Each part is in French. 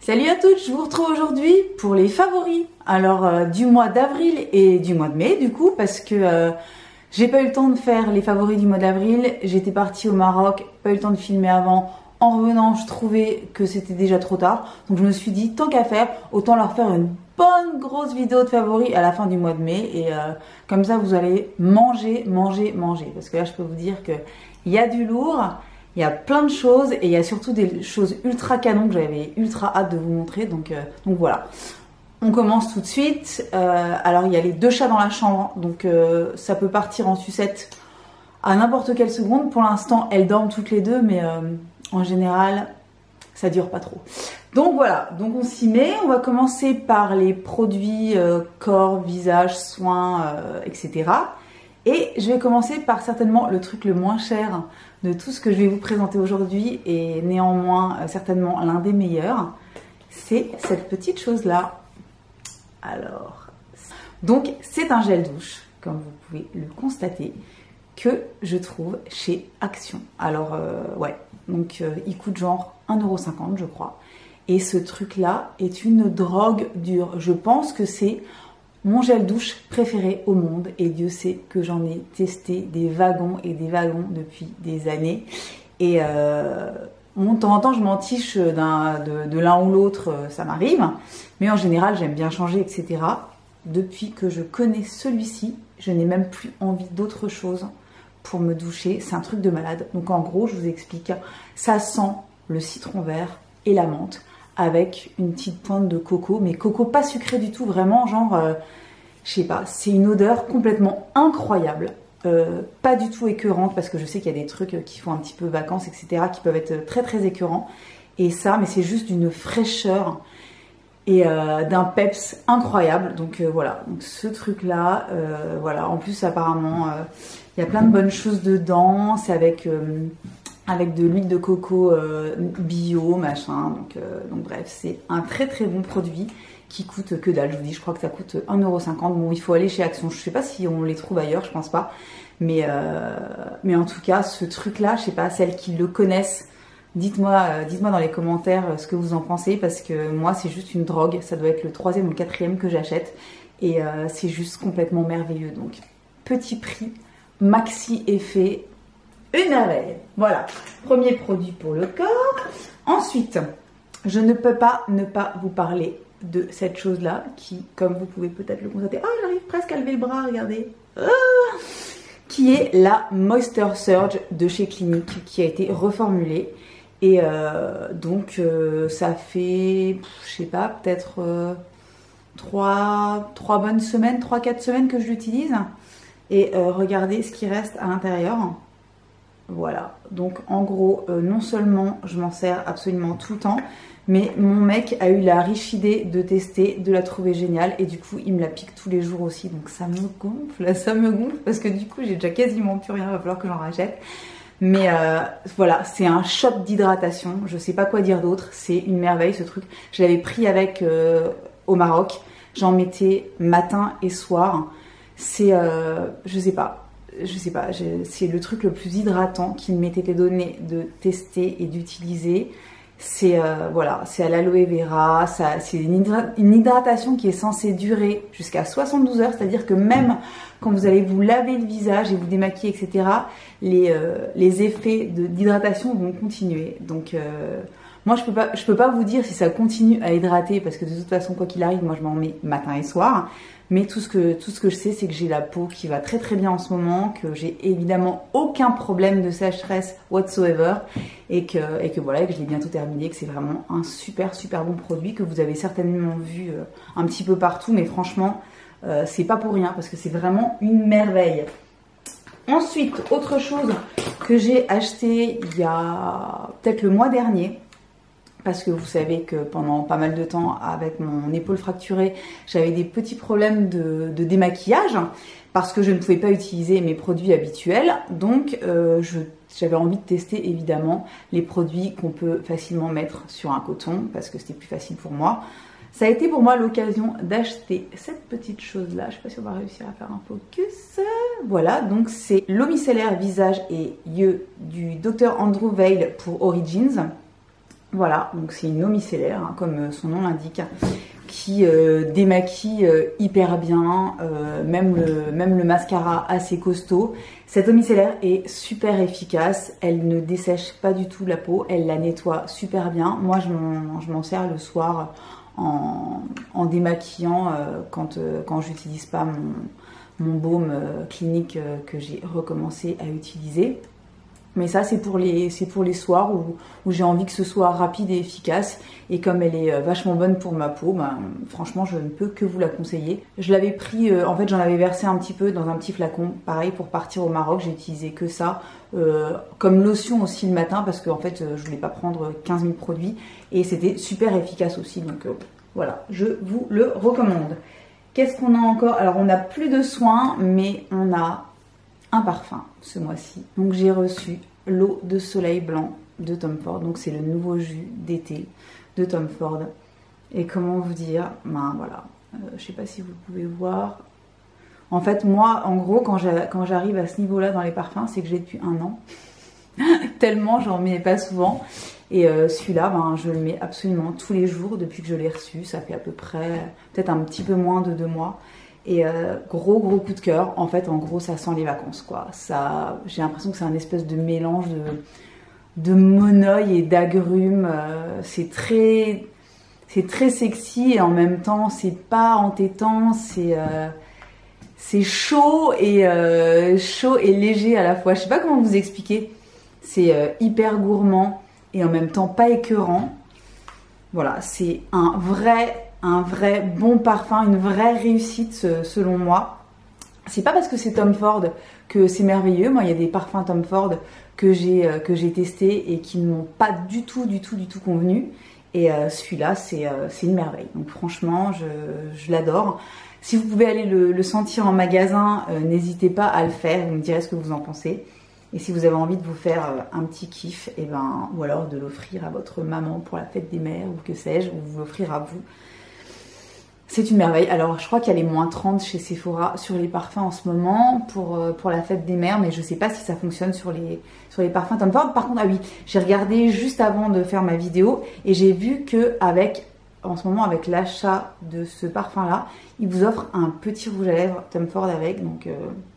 Salut à toutes, je vous retrouve aujourd'hui pour les favoris. Alors du mois d'avril et du mois de mai du coup parce que j'ai pas eu le temps de faire les favoris du mois d'avril. J'étais partie au Maroc, pas eu le temps de filmer avant. En revenant, je trouvais que c'était déjà trop tard. Donc je me suis dit, tant qu'à faire, autant leur faire une bonne grosse vidéo de favoris à la fin du mois de mai. Et comme ça, vous allez manger. Parce que là, je peux vous dire qu'il y a du lourd. Il y a plein de choses et il y a surtout des choses ultra canon que j'avais ultra hâte de vous montrer. Donc voilà. On commence tout de suite. Alors il y a les deux chats dans la chambre. Donc ça peut partir en sucette à n'importe quelle seconde. Pour l'instant, elles dorment toutes les deux. Mais en général, ça dure pas trop. Donc voilà. Donc on s'y met. On va commencer par les produits corps, visage, soins, etc. Et je vais commencer par certainement le truc le moins cher de tout ce que je vais vous présenter aujourd'hui et néanmoins certainement l'un des meilleurs. C'est cette petite chose là. Alors, donc c'est un gel douche, comme vous pouvez le constater, que je trouve chez Action. Alors ouais, donc il coûte genre 1,50 € je crois. Et ce truc là est une drogue dure. Je pense que c'est mon gel douche préféré au monde et Dieu sait que j'en ai testé des wagons et des wagons depuis des années et de temps en temps je m'en tiche de l'un ou l'autre, ça m'arrive, mais en général j'aime bien changer, etc. Depuis que je connais celui-ci, je n'ai même plus envie d'autre chose pour me doucher, c'est un truc de malade. Donc en gros je vous explique, ça sent le citron vert et la menthe avec une petite pointe de coco, mais coco pas sucré du tout, vraiment genre, je sais pas, c'est une odeur complètement incroyable, pas du tout écœurante, parce que je sais qu'il y a des trucs qui font un petit peu vacances, etc., qui peuvent être très très écœurants, et ça, mais c'est juste d'une fraîcheur et d'un peps incroyable, donc voilà, donc ce truc-là, voilà, en plus apparemment, il y a plein de bonnes choses dedans, c'est avec de l'huile de coco bio, machin. Donc bref, c'est un très très bon produit qui coûte que dalle. Je vous dis, je crois que ça coûte 1,50 €. Bon, il faut aller chez Action. Je sais pas si on les trouve ailleurs, je pense pas. Mais en tout cas, ce truc-là, je sais pas, celles qui le connaissent, dites-moi dans les commentaires ce que vous en pensez, parce que moi, c'est juste une drogue. Ça doit être le 3e ou le 4e que j'achète. Et c'est juste complètement merveilleux. Donc, petit prix, maxi effet. Une merveille. Voilà, premier produit pour le corps. Ensuite, je ne peux pas ne pas vous parler de cette chose-là qui, comme vous pouvez peut-être le constater, j'arrive presque à lever le bras, regardez, qui est la Moisture Surge de chez Clinique, qui a été reformulée. Et donc, ça fait, je sais pas, peut-être 3 bonnes semaines, 3-4 semaines que je l'utilise. Et regardez ce qui reste à l'intérieur. Voilà, donc en gros, non seulement je m'en sers absolument tout le temps, mais mon mec a eu la riche idée de tester, de la trouver géniale, et du coup il me la pique tous les jours aussi, donc ça me gonfle, parce que du coup j'ai déjà quasiment plus rien, il va falloir que j'en rachète. Mais voilà, c'est un shot d'hydratation, je sais pas quoi dire d'autre, c'est une merveille ce truc. Je l'avais pris avec au Maroc, j'en mettais matin et soir, c'est, je sais pas, c'est le truc le plus hydratant qui m'était donné de tester et d'utiliser. C'est voilà, c'est à l'aloe vera, c'est une hydratation qui est censée durer jusqu'à 72 heures, c'est-à-dire que même quand vous allez vous laver le visage et vous démaquiller, etc., les effets d'hydratation vont continuer. Donc moi je peux pas vous dire si ça continue à hydrater, parce que de toute façon quoi qu'il arrive, moi je m'en mets matin et soir. Mais tout ce que je sais, c'est que j'ai la peau qui va très très bien en ce moment, que j'ai évidemment aucun problème de sécheresse whatsoever, et que voilà, que je l'ai bientôt terminé, que c'est vraiment un super bon produit que vous avez certainement vu un petit peu partout, mais franchement, c'est pas pour rien, parce que c'est vraiment une merveille. Ensuite, autre chose que j'ai acheté il y a peut-être le mois dernier, parce que vous savez que pendant pas mal de temps, avec mon épaule fracturée, j'avais des petits problèmes de démaquillage, parce que je ne pouvais pas utiliser mes produits habituels. Donc j'avais envie de tester évidemment les produits qu'on peut facilement mettre sur un coton, parce que c'était plus facile pour moi. Ça a été pour moi l'occasion d'acheter cette petite chose là, je sais pas si on va réussir à faire un focus. Voilà, donc c'est l'eau micellaire visage et yeux du Dr Andrew Weil pour Origins. Voilà, donc c'est une eau micellaire, hein, comme son nom l'indique, qui démaquille hyper bien, même le mascara assez costaud. Cette eau micellaire est super efficace, elle ne dessèche pas du tout la peau, elle la nettoie super bien. Moi je m'en sers le soir en démaquillant quand j'utilise pas mon baume clinique que j'ai recommencé à utiliser. Mais ça c'est pour les soirs où j'ai envie que ce soit rapide et efficace, et comme elle est vachement bonne pour ma peau, ben, franchement je ne peux que vous la conseiller. Je l'avais pris, en fait j'en avais versé un petit peu dans un petit flacon, pareil pour partir au Maroc, j'ai utilisé que ça, comme lotion aussi le matin, parce qu'en fait je voulais pas prendre 15 000 produits, et c'était super efficace aussi, donc voilà, je vous le recommande. Qu'est-ce qu'on a encore? Alors on n'a plus de soins, mais on a un parfum ce mois-ci. Donc j'ai reçu l'eau de soleil blanc de Tom Ford. Donc c'est le nouveau jus d'été de Tom Ford. Et comment vous dire, ben voilà, je sais pas si vous pouvez voir. En fait moi, en gros, quand j'arrive à ce niveau-là dans les parfums, c'est que j'ai depuis 1 an. Tellement j'en mets pas souvent. Et celui-là, ben, je le mets absolument tous les jours depuis que je l'ai reçu. Ça fait à peu près, peut-être un petit peu moins de 2 mois. Et gros coup de cœur. En fait, en gros, ça sent les vacances, quoi. J'ai l'impression que c'est un espèce de mélange de monoeil et d'agrumes. C'est très sexy, et en même temps, c'est pas entêtant. C'est chaud et léger à la fois. Je sais pas comment vous expliquer. C'est hyper gourmand et en même temps pas écœurant. Voilà, c'est un vrai bon parfum, une vraie réussite selon moi. C'est pas parce que c'est Tom Ford que c'est merveilleux. Moi, il y a des parfums Tom Ford que j'ai testés et qui ne m'ont pas du tout convenu. Et celui-là, c'est une merveille. Donc franchement, je l'adore. Si vous pouvez aller le sentir en magasin, n'hésitez pas à le faire. Vous me direz ce que vous en pensez. Et si vous avez envie de vous faire un petit kiff, et ben, ou alors de l'offrir à votre maman pour la fête des mères, ou que sais-je, ou vous l'offrir à vous, c'est une merveille. Alors je crois qu'il y a les -30 chez Sephora sur les parfums en ce moment pour la fête des mères, mais je sais pas si ça fonctionne sur les parfums Tom Ford. Par contre, ah oui, j'ai regardé juste avant de faire ma vidéo et j'ai vu que en ce moment avec l'achat de ce parfum là, il vous offre un petit rouge à lèvres Tom Ford avec. Donc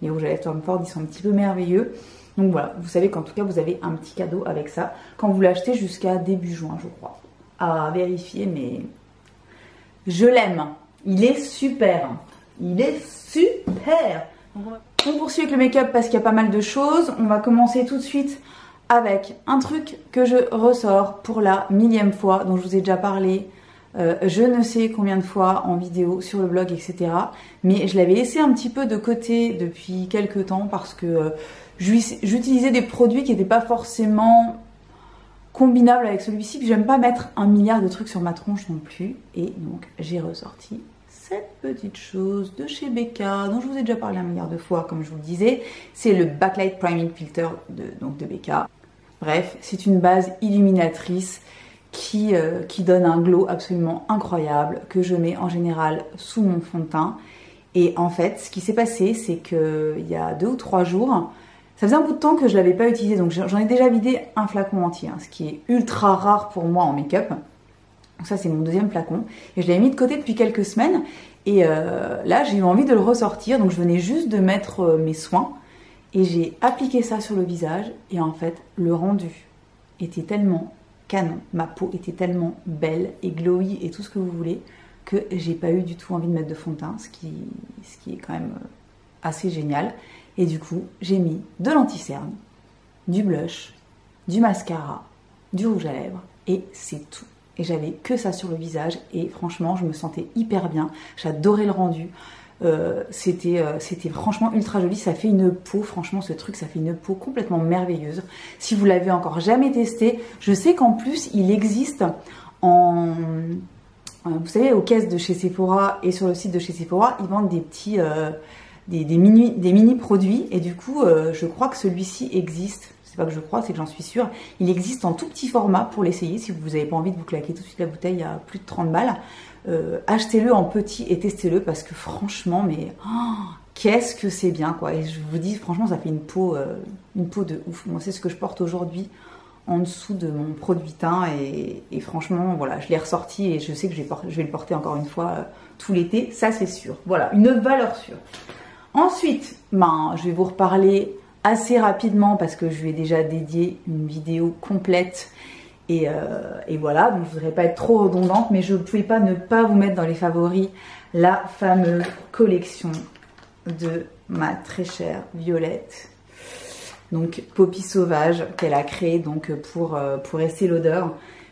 les rouges à lèvres Tom Ford, ils sont un petit peu merveilleux. Donc voilà, vous savez qu'en tout cas vous avez un petit cadeau avec ça quand vous l'achetez jusqu'à début juin, je crois. À vérifier, mais je l'aime. Il est super. Il est super. On poursuit avec le make-up parce qu'il y a pas mal de choses. On va commencer tout de suite avec un truc que je ressors pour la 1000e fois, dont je vous ai déjà parlé je ne sais combien de fois en vidéo, sur le blog, etc. Mais je l'avais laissé un petit peu de côté depuis quelques temps parce que j'utilisais des produits qui n'étaient pas forcément combinables avec celui-ci. Puis j'aime pas mettre 1 milliard de trucs sur ma tronche non plus. Et donc j'ai ressorti cette petite chose de chez Becca, dont je vous ai déjà parlé 1 milliard de fois, comme je vous le disais. C'est le Backlight Priming Filter de Becca. Bref, c'est une base illuminatrice qui donne un glow absolument incroyable, que je mets en général sous mon fond de teint. Et en fait, ce qui s'est passé, c'est qu'il y a 2 ou 3 jours, ça faisait un bout de temps que je ne l'avais pas utilisé, donc j'en ai déjà vidé un flacon entier, hein, ce qui est ultra rare pour moi en make-up. Donc ça, c'est mon 2e flacon. Et je l'avais mis de côté depuis quelques semaines. Et là, j'ai eu envie de le ressortir, donc je venais juste de mettre mes soins. Et j'ai appliqué ça sur le visage. Et en fait, le rendu était tellement canon, ma peau était tellement belle et glowy et tout ce que vous voulez, que j'ai pas eu du tout envie de mettre de fond de teint, ce qui est quand même assez génial. Et du coup, j'ai mis de l'anti-cerne, du blush, du mascara, du rouge à lèvres, et c'est tout. Et j'avais que ça sur le visage, et franchement, je me sentais hyper bien, j'adorais le rendu. C'était franchement ultra joli, ça fait une peau, franchement ce truc ça fait une peau complètement merveilleuse. Si vous l'avez encore jamais testé, je sais qu'en plus il existe vous savez, aux caisses de chez Sephora et sur le site de chez Sephora, ils vendent des petits des mini produits, et du coup je crois que celui-ci existe. C'est pas que je crois, c'est que j'en suis sûre. Il existe en tout petit format pour l'essayer si vous n'avez pas envie de vous claquer tout de suite la bouteille à plus de 30 balles. Achetez-le en petit et testez-le parce que franchement, mais qu'est-ce que c'est bien quoi. Et je vous dis franchement, ça fait une peau de ouf. Moi, c'est ce que je porte aujourd'hui en dessous de mon produit teint et franchement voilà, je l'ai ressorti et je sais que je vais le porter encore une fois tout l'été, ça c'est sûr. Voilà, une valeur sûre. Ensuite, je vais vous reparler assez rapidement parce que je lui ai déjà dédié une vidéo complète et voilà, donc je voudrais pas être trop redondante, mais je ne pouvais pas ne pas vous mettre dans les favoris la fameuse collection de ma très chère Violette, donc Poppy Sauvage, qu'elle a créée donc pour Estée Lauder,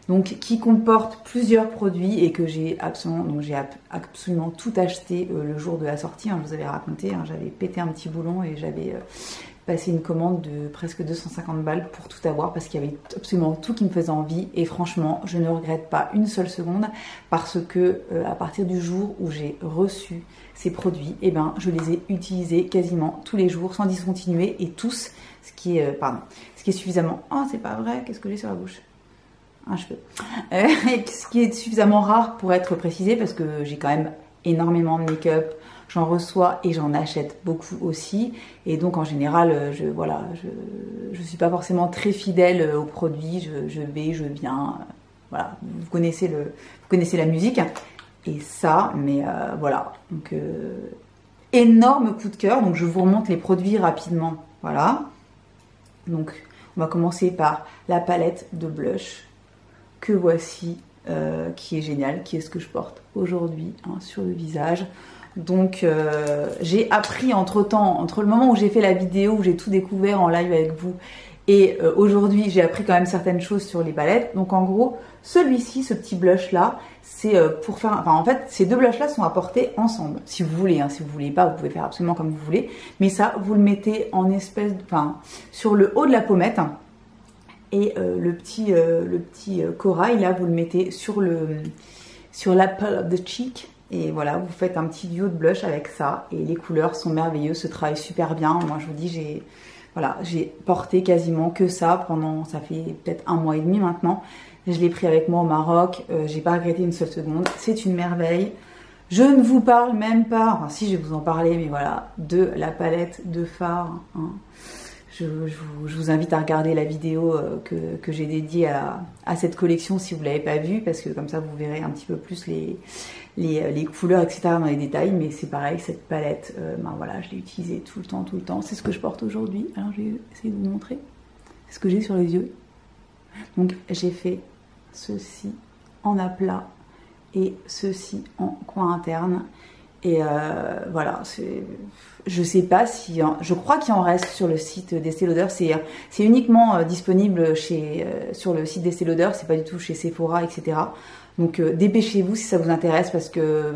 donc qui comporte plusieurs produits et que j'ai absolument tout acheté le jour de la sortie, je vous avais raconté, j'avais pété un petit boulon et j'avais passé une commande de presque 250 balles pour tout avoir parce qu'il y avait absolument tout qui me faisait envie et franchement je ne regrette pas une seule seconde parce que à partir du jour où j'ai reçu ces produits, je les ai utilisés quasiment tous les jours sans discontinuer et tous, ce qui est suffisamment... Oh c'est pas vrai, qu'est-ce que j'ai sur la bouche? Un cheveu. Ce qui est suffisamment rare pour être précisé parce que j'ai quand même énormément de make-up, j'en reçois et j'en achète beaucoup aussi et donc en général je suis pas forcément très fidèle aux produits, je vais, je viens, voilà, vous connaissez la musique et ça, mais voilà, donc énorme coup de cœur, donc je vous remonte les produits rapidement, voilà, donc on va commencer par la palette de blush que voici, qui est géniale, qui est ce que je porte aujourd'hui sur le visage. Donc j'ai appris entre le moment où j'ai fait la vidéo, où j'ai tout découvert en live avec vous, et aujourd'hui j'ai appris quand même certaines choses sur les palettes. Donc en gros, celui-ci, ce petit blush là, c'est pour faire... Enfin en fait, ces deux blushs là sont à porter ensemble, si vous voulez, si vous voulez pas, vous pouvez faire absolument comme vous voulez. Mais ça, vous le mettez en espèce de... sur le haut de la pommette. Et le petit corail là, vous le mettez sur l'apple of the cheek. Et voilà, vous faites un petit duo de blush avec ça. Et les couleurs sont merveilleuses, se travaillent super bien. Moi, je vous dis, j'ai porté quasiment que ça pendant, ça fait peut-être 1 mois et demi maintenant. Je l'ai pris avec moi au Maroc. J'ai pas regretté une seule seconde. C'est une merveille. Je ne vous parle même pas, enfin si je vais vous en parler, mais voilà, de la palette de fard. Je vous invite à regarder la vidéo que j'ai dédiée à cette collection si vous ne l'avez pas vue, parce que comme ça vous verrez un petit peu plus les couleurs, etc. dans les détails. Mais c'est pareil, cette palette, voilà, je l'ai utilisée tout le temps. C'est ce que je porte aujourd'hui. Alors je vais essayer de vous montrer ce que j'ai sur les yeux. Donc j'ai fait ceci en aplat et ceci en coin interne. Et voilà, je sais pas si... je crois qu'il en reste sur le site d'Estée Lauder. C'est uniquement disponible sur le site d'Estée Lauder. C'est pas du tout chez Sephora, etc. Donc dépêchez-vous si ça vous intéresse parce que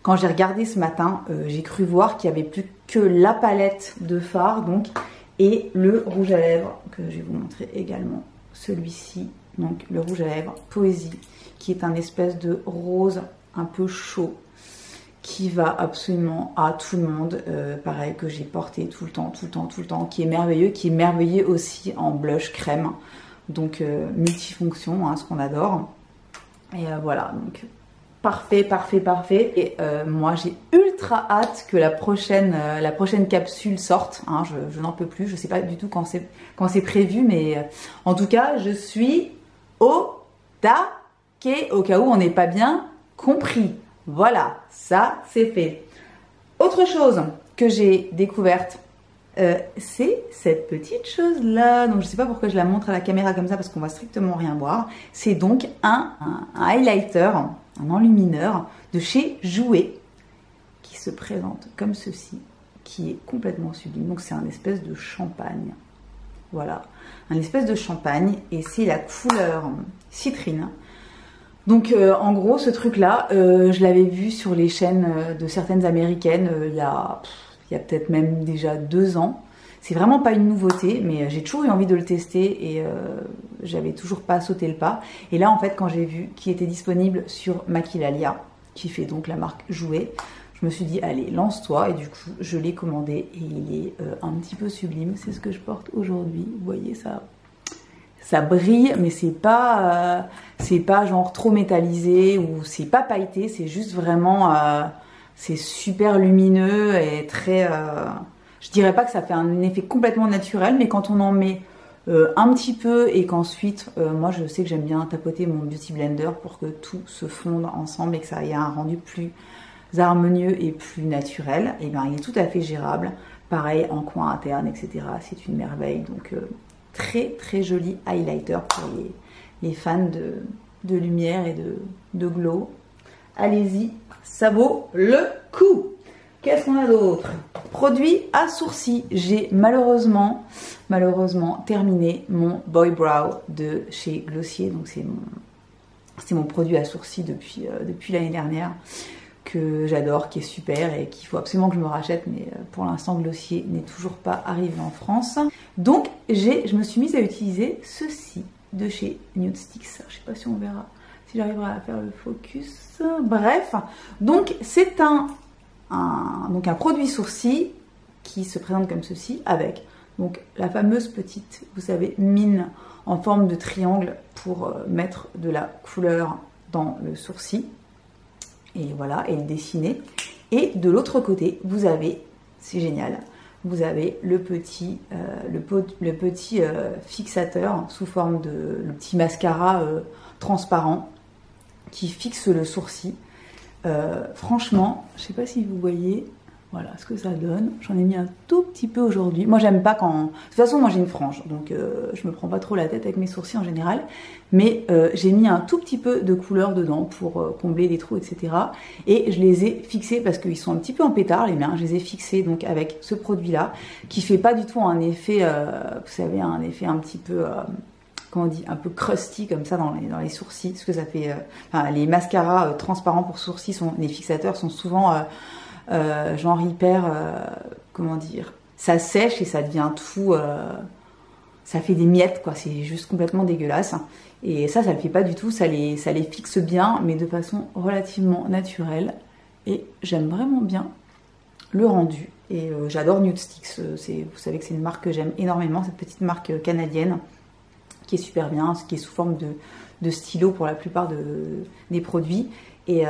quand j'ai regardé ce matin, j'ai cru voir qu'il n'y avait plus que la palette de fard donc, et le rouge à lèvres que je vais vous montrer également. Celui-ci, donc le rouge à lèvres Poésie, qui est un espèce de rose un peu chaud, qui va absolument à tout le monde, pareil que j'ai porté tout le temps, qui est merveilleux aussi en blush crème, donc multifonction, ce qu'on adore. Et voilà, donc parfait. Et moi j'ai ultra hâte que la prochaine capsule sorte, je n'en peux plus, je sais pas du tout quand c'est prévu, mais en tout cas je suis au taquet au cas où on n'est pas bien compris. Voilà, ça c'est fait. Autre chose que j'ai découverte, c'est cette petite chose là. Donc je sais pas pourquoi je la montre à la caméra comme ça parce qu'on va strictement rien voir. C'est donc un highlighter, un enlumineur de chez Jouer qui se présente comme ceci, qui est complètement sublime. Donc c'est un espèce de champagne. Voilà, un espèce de champagne et c'est la couleur citrine. Donc en gros ce truc là je l'avais vu sur les chaînes de certaines américaines il y a peut-être même déjà 2 ans. C'est vraiment pas une nouveauté mais j'ai toujours eu envie de le tester et j'avais toujours pas sauté le pas. Et là en fait quand j'ai vu qu'il était disponible sur Maquillalia, qui fait donc la marque Jouer, je me suis dit allez lance-toi et du coup je l'ai commandé et il est un petit peu sublime. C'est ce que je porte aujourd'hui, vous voyez ça brille, mais c'est pas genre trop métallisé ou c'est pas pailleté, c'est juste vraiment c'est super lumineux et très je dirais pas que ça fait un effet complètement naturel, mais quand on en met un petit peu et qu'ensuite, moi je sais que j'aime bien tapoter mon Beauty Blender pour que tout se fonde ensemble et que ça ait un rendu plus harmonieux et plus naturel, et bien il est tout à fait gérable. Pareil en coin interne, etc. C'est une merveille. Donc très très joli highlighter pour les fans de lumière et de glow. Allez-y, ça vaut le coup. Qu'est-ce qu'on a d'autre? Produit à sourcils. J'ai malheureusement terminé mon Boy Brow de chez Glossier. Donc c'est mon produit à sourcils depuis l'année dernière, que j'adore, qui est super et qu'il faut absolument que je me rachète, mais pour l'instant Glossier n'est toujours pas arrivé en France. Donc je me suis mise à utiliser ceci de chez Nude Sticks. Je sais pas si on verra, si j'arriverai à faire le focus. Bref, donc c'est un produit sourcil qui se présente comme ceci, avec donc la fameuse petite, vous savez, mine en forme de triangle pour mettre de la couleur dans le sourcil. Et voilà, et le dessiner. Et de l'autre côté, vous avez, c'est génial, vous avez le petit fixateur sous forme de le petit mascara transparent qui fixe le sourcil. Franchement, je sais pas si vous voyez, voilà ce que ça donne. J'en ai mis un tout petit peu aujourd'hui. Moi j'aime pas quand... De toute façon moi j'ai une frange, donc je me prends pas trop la tête avec mes sourcils en général. Mais j'ai mis un tout petit peu de couleur dedans pour combler les trous, etc. Et je les ai fixés parce qu'ils sont un petit peu en pétard les miens. Je les ai fixés donc avec ce produit là qui fait pas du tout un effet, vous savez, un effet un petit peu... comment on dit, un peu crusty comme ça dans les sourcils, ce que ça fait. Enfin, les mascaras transparents pour sourcils, les fixateurs sont souvent genre hyper, comment dire, ça sèche et ça devient tout, ça fait des miettes quoi, c'est juste complètement dégueulasse. Et ça le fait pas du tout, ça les fixe bien, mais de façon relativement naturelle. Et j'aime vraiment bien le rendu. Et j'adore Nude Sticks, vous savez que c'est une marque que j'aime énormément, cette petite marque canadienne, qui est super bien, qui est sous forme de stylo pour la plupart des produits. Et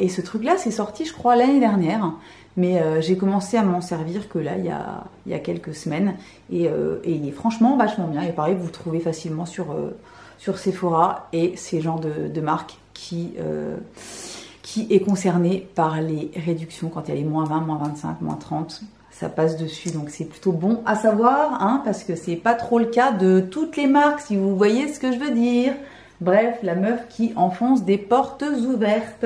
ce truc-là, c'est sorti, je crois, l'année dernière. Mais j'ai commencé à m'en servir que là, il y a quelques semaines. Et il est franchement vachement bien. Et pareil, vous le trouvez facilement sur Sephora. Et c'est le genre de marque qui est concerné par les réductions quand il y a les moins 20, moins 25, moins 30. Ça passe dessus, donc c'est plutôt bon à savoir, hein, parce que c'est pas trop le cas de toutes les marques, si vous voyez ce que je veux dire. Bref, la meuf qui enfonce des portes ouvertes.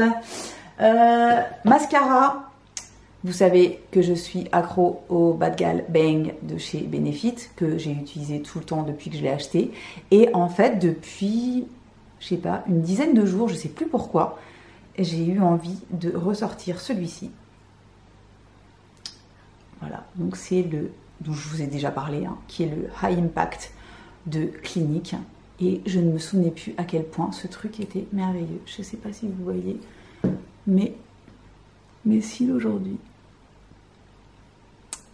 Mascara, vous savez que je suis accro au Bad Gal Bang de chez Benefit, que j'ai utilisé tout le temps depuis que je l'ai acheté. Et en fait, depuis, je sais pas, une dizaine de jours, je sais plus pourquoi, j'ai eu envie de ressortir celui-ci. Voilà, donc c'est le, dont je vous ai déjà parlé, hein, qui est le High Impact de Clinique. Et je ne me souvenais plus à quel point ce truc était merveilleux. Je ne sais pas si vous voyez, mais mes cils aujourd'hui,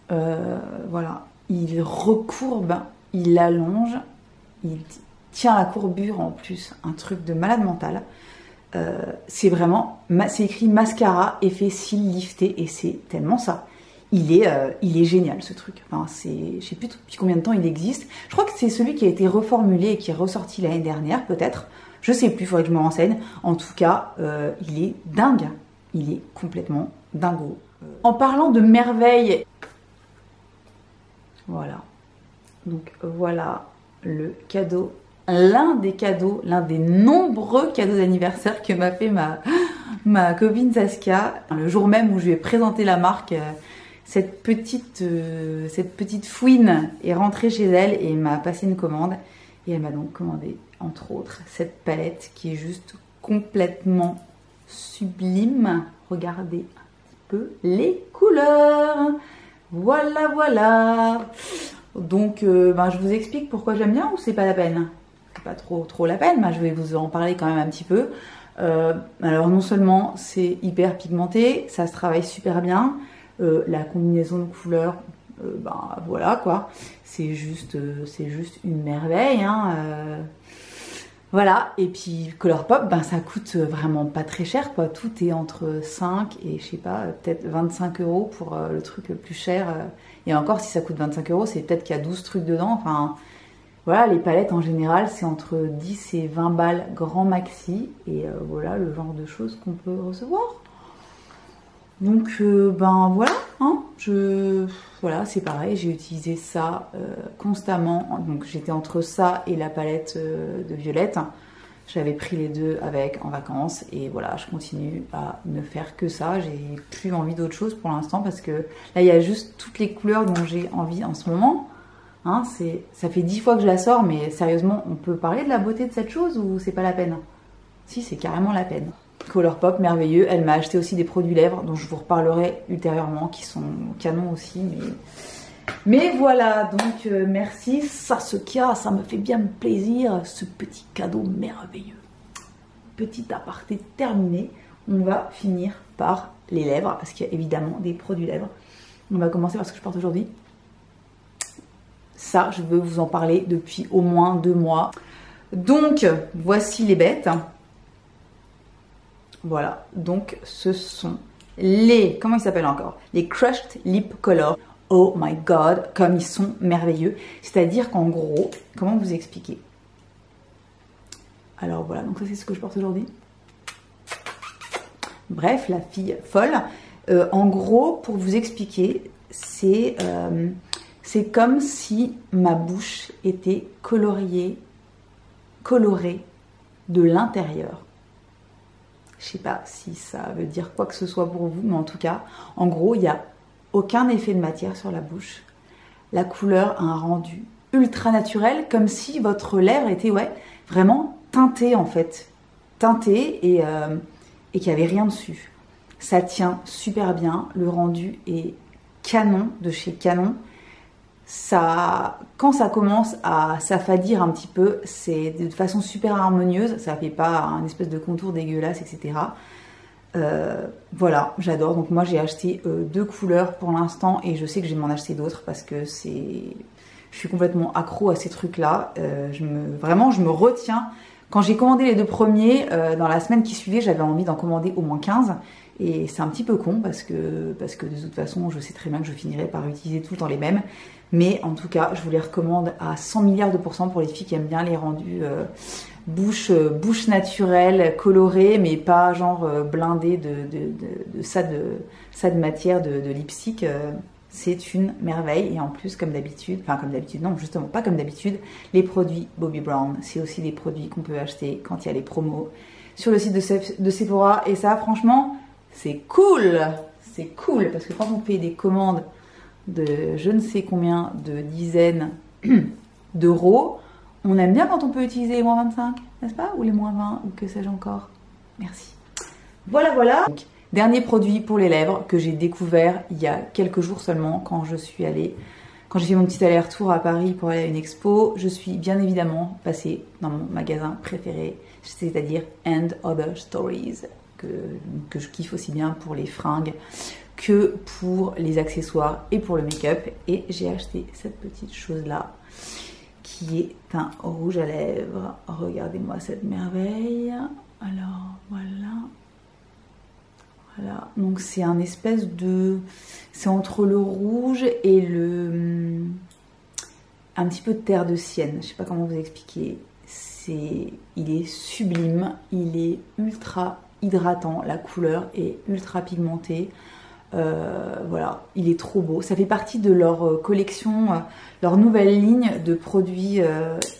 voilà, il recourbe, il allonge, il tient la courbure en plus, un truc de malade mental. C'est vraiment, c'est écrit mascara effet cils lifté et c'est tellement ça. Il est génial ce truc. Enfin, je sais plus depuis combien de temps il existe. Je crois que c'est celui qui a été reformulé et qui est ressorti l'année dernière peut-être. Je sais plus, il faudrait que je me renseigne. En tout cas, il est dingue. Il est complètement dingo. En parlant de merveilles, voilà. Donc voilà le cadeau, l'un des nombreux cadeaux d'anniversaire que m'a fait ma copine Saskia. Le jour même où je lui ai présenté la marque, cette petite fouine est rentrée chez elle et m'a passé une commande. Et elle m'a donc commandé, entre autres, cette palette qui est juste complètement sublime. Regardez un petit peu les couleurs. Voilà, voilà. Donc, je vous explique pourquoi j'aime bien ou c'est pas la peine? C'est pas trop la peine, mais je vais vous en parler quand même un petit peu. Alors, non seulement c'est hyper pigmenté, ça se travaille super bien. La combinaison de couleurs, voilà quoi, c'est juste une merveille, hein, voilà. Et puis Colourpop, ça coûte vraiment pas très cher quoi, tout est entre 5 et je sais pas, peut-être 25 € pour le truc le plus cher, et encore si ça coûte 25 €, c'est peut-être qu'il y a 12 trucs dedans, enfin Voilà, les palettes en général, c'est entre 10 et 20 balles grand maxi. Et voilà le genre de choses qu'on peut recevoir. Donc, ben voilà, hein, voilà, c'est pareil, j'ai utilisé ça constamment. Donc, j'étais entre ça et la palette de Violette. J'avais pris les deux avec en vacances et voilà, je continue à ne faire que ça. J'ai plus envie d'autre chose pour l'instant parce que là, il y a juste toutes les couleurs dont j'ai envie en ce moment. Hein, ça fait 10 fois que je la sors, mais sérieusement, on peut parler de la beauté de cette chose ou c'est pas la peine? Si, c'est carrément la peine. Colourpop, merveilleux. Elle m'a acheté aussi des produits lèvres dont je vous reparlerai ultérieurement, qui sont canons aussi. Mais voilà, donc merci. Saskia, ça me fait bien plaisir, ce petit cadeau merveilleux. Petit aparté terminé. On va finir par les lèvres, parce qu'il y a évidemment des produits lèvres. On va commencer par ce que je porte aujourd'hui. Ça, je veux vous en parler depuis au moins 2 mois. Donc, voici les bêtes. Voilà, donc ce sont les, comment ils s'appellent encore? Les Crushed Lip Color. Oh my god, comme ils sont merveilleux. C'est-à-dire qu'en gros, comment vous expliquer? Alors voilà, donc ça c'est ce que je porte aujourd'hui. Bref, la fille folle. En gros, pour vous expliquer, c'est comme si ma bouche était colorée de l'intérieur. Je sais pas si ça veut dire quoi que ce soit pour vous, mais en tout cas, en gros, il n'y a aucun effet de matière sur la bouche. La couleur a un rendu ultra naturel, comme si votre lèvre était vraiment teintée en fait. Teintée et qu'il n'y avait rien dessus. Ça tient super bien, le rendu est canon de chez Canon. Ça, quand ça commence à s'affadir un petit peu, c'est de façon super harmonieuse, ça fait pas un espèce de contour dégueulasse, etc. Voilà, j'adore. Donc moi j'ai acheté 2 couleurs pour l'instant et je sais que je vais m'en acheter d'autres parce que je suis complètement accro à ces trucs-là. Vraiment, je me retiens. Quand j'ai commandé les 2 premiers, dans la semaine qui suivait, j'avais envie d'en commander au moins 15. Et c'est un petit peu con parce que de toute façon, je sais très bien que je finirai par utiliser tout le temps les mêmes. Mais en tout cas, je vous les recommande à 100 milliards de pourcents pour les filles qui aiment bien les rendus bouche naturelle, colorée, mais pas genre blindée de matière de lipstick. C'est une merveille. Et en plus, comme d'habitude, enfin comme d'habitude, non, justement pas comme d'habitude, les produits Bobbi Brown, c'est aussi des produits qu'on peut acheter quand il y a les promos sur le site de Sephora. Et ça, franchement, c'est cool. C'est cool parce que quand on fait des commandes de je ne sais combien de dizaines d'euros, on aime bien quand on peut utiliser les moins 25, n'est-ce pas? Ou les moins 20, ou que sais-je encore. Merci. Voilà, voilà. Donc, dernier produit pour les lèvres que j'ai découvert il y a quelques jours seulement quand j'ai fait mon petit aller-retour à Paris pour aller à une expo. Je suis bien évidemment passée dans mon magasin préféré, c'est-à-dire And Other Stories, que je kiffe aussi bien pour les fringues que pour les accessoires et pour le make-up. Et j'ai acheté cette petite chose-là qui est un rouge à lèvres. Regardez-moi cette merveille. Alors, voilà. Voilà. Donc, c'est un espèce de... C'est entre le rouge et un petit peu de terre de sienne. Je sais pas comment vous expliquer. Il est sublime. Il est ultra hydratant. La couleur est ultra pigmentée. Voilà, il est trop beau. Ça fait partie de leur collection, leur nouvelle ligne de produits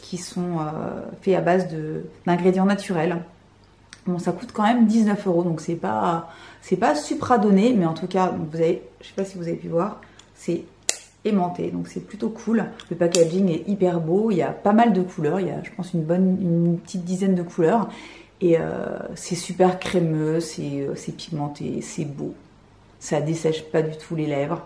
qui sont faits à base d'ingrédients naturels. Bon, ça coûte quand même 19 €, donc c'est pas supra donné, mais en tout cas, vous avez, je sais pas si vous avez pu voir, c'est aimanté, donc c'est plutôt cool. Le packaging est hyper beau, il y a pas mal de couleurs, il y a, je pense, une petite dizaine de couleurs, et c'est super crémeux, c'est pigmenté, c'est beau. Ça dessèche pas du tout les lèvres.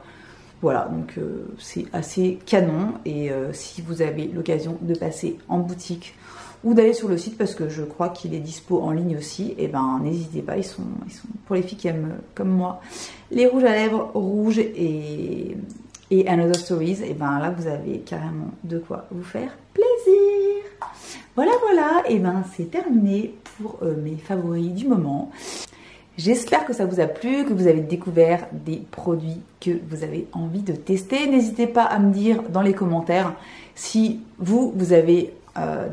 Voilà, donc c'est assez canon. Et si vous avez l'occasion de passer en boutique ou d'aller sur le site, parce que je crois qu'il est dispo en ligne aussi, et ben n'hésitez pas, ils sont pour les filles qui aiment comme moi les rouges à lèvres rouges et And Other Stories, et ben là vous avez carrément de quoi vous faire plaisir. Voilà, voilà, et ben c'est terminé pour mes favoris du moment. J'espère que ça vous a plu, que vous avez découvert des produits que vous avez envie de tester. N'hésitez pas à me dire dans les commentaires si vous avez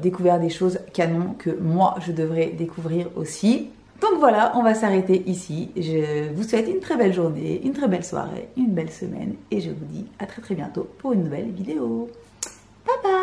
découvert des choses canon que moi je devrais découvrir aussi. Donc voilà, on va s'arrêter ici. Je vous souhaite une très belle journée, une très belle soirée, une belle semaine et je vous dis à très bientôt pour une nouvelle vidéo. Bye bye!